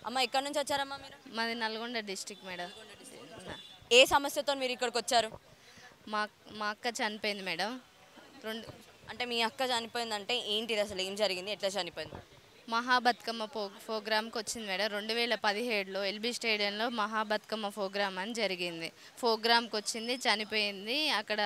అమ్మ ఎక్కడి నుంచి వచ్చారమ్మా మీరు? మాది నల్గొండ డిస్టిక్ మేడం. ఏ సమస్యతో మీరు ఇక్కడికి వచ్చారు? మా మా అక్క చనిపోయింది మేడం. రెండు అంటే మీ అక్క చనిపోయిందంటే ఏంటిది, అసలు ఏం జరిగింది, ఎట్లా చనిపోయింది? మహాబతుకమ్మ ప్రోగ్రామ్కి వచ్చింది మేడం. 2017లో ఎల్బీ స్టేడియంలో మహాబతుకమ్మ ప్రోగ్రామ్ అని జరిగింది. ప్రోగ్రామ్కి వచ్చింది, చనిపోయింది. అక్కడ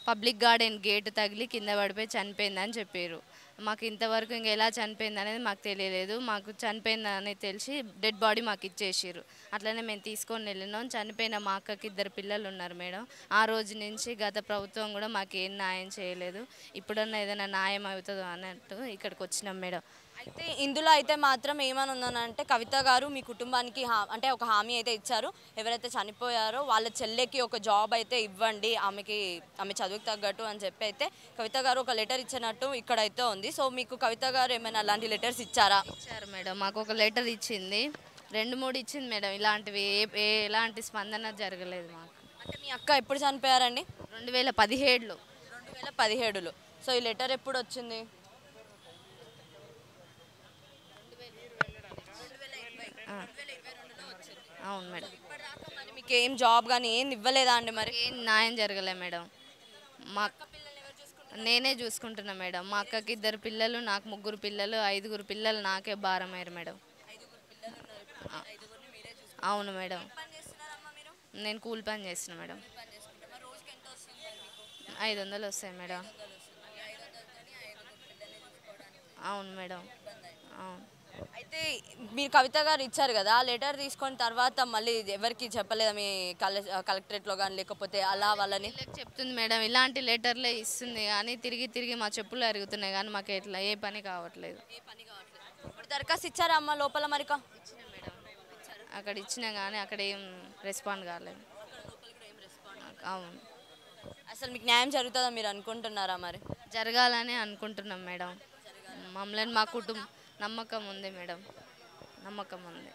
పబ్లిక్ గార్డెన్ గేట్ తగిలి కింద పడిపోయి చనిపోయిందని చెప్పారు. మాకు ఇంతవరకు ఇంక ఎలా చనిపోయింది అనేది మాకు తెలియలేదు. మాకు చనిపోయిందని తెలిసి డెడ్ బాడీ మాకు ఇచ్చేసారు. అట్లనే మేము తీసుకొని వెళ్ళినాం. చనిపోయిన మా అక్కకి 2 పిల్లలు ఉన్నారు మేడం. ఆ రోజు నుంచి గత ప్రభుత్వం కూడా మాకు ఏం న్యాయం చేయలేదు. ఇప్పుడన్నా ఏదైనా న్యాయం అవుతుందో అన్నట్టు ఇక్కడికి వచ్చినాం మేడం. అయితే ఇందులో అయితే మాత్రం ఏమని ఉందనంటే, కవిత గారు మీ కుటుంబానికి అంటే ఒక హామీ అయితే ఇచ్చారు. ఎవరైతే చనిపోయారో వాళ్ళ చెల్లెకి ఒక జాబ్ అయితే ఇవ్వండి, ఆమె చదువుకు తగ్గట్టు అని చెప్పి అయితే కవిత గారు ఒక లెటర్ ఇచ్చినట్టు ఇక్కడైతే ఉంది. సో మీకు కవిత గారు ఏమైనా అలాంటి లెటర్స్ ఇచ్చారా? ఇచ్చారు మేడం. మాకు ఒక లెటర్ ఇచ్చింది, 2, 3 ఇచ్చింది మేడం. ఇలాంటివి ఎలాంటి స్పందన జరగలేదు మాకు. అంటే మీ అక్క ఎప్పుడు చనిపోయారండి? 2017లో. 2017లో. సో ఈ లెటర్ ఎప్పుడు వచ్చింది? అవును మేడం. ఇప్పటిదాకా మరి మీకు ఏం జాబ్ కానీ ఏం ఇవ్వలేదా అండి? మరి ఏం న్యాయం జరగలే మేడం. మా నేనే చూసుకుంటున్నా మేడం. మా అక్కకి 2 పిల్లలు, నాకు 3 పిల్లలు, 5 పిల్లలు నాకే భారం అయ్యారు మేడం. అవును మేడం. నేను కూలి పని చేస్తున్నా మేడం. 500 వస్తాయి మేడం. అవును మేడం. అవును. అయితే మీరు కవిత గారు ఇచ్చారు కదా, ఆ లెటర్ తీసుకొని తర్వాత మళ్ళీ ఎవరికి చెప్పలేదా? మీ కలెక్టరేట్లో కానీ లేకపోతే అలా వాళ్ళని? వీళ్ళకి చెప్తుంది మేడం, ఇలాంటి లెటర్లే ఇస్తుంది కానీ తిరిగి తిరిగి మా చెప్పులు అరుగుతున్నాయి కానీ మాకు ఎట్లా ఏ పని కావట్లేదు. ఇప్పుడు దరఖాస్తు ఇచ్చారా అమ్మ లోపల మరిక? ఇచ్చిన మేడం. అక్కడ ఇచ్చినా కానీ అక్కడ ఏం రెస్పాండ్ కాలేదు. అవును. అసలు మీకు న్యాయం జరుగుతుందా మీరు అనుకుంటున్నారా మరి? జరగాలని అనుకుంటున్నాం మేడం. మమ్మల్ని మా కుటుంబం నమ్మకం ఉంది మేడం. నమ్మకం ఉంది.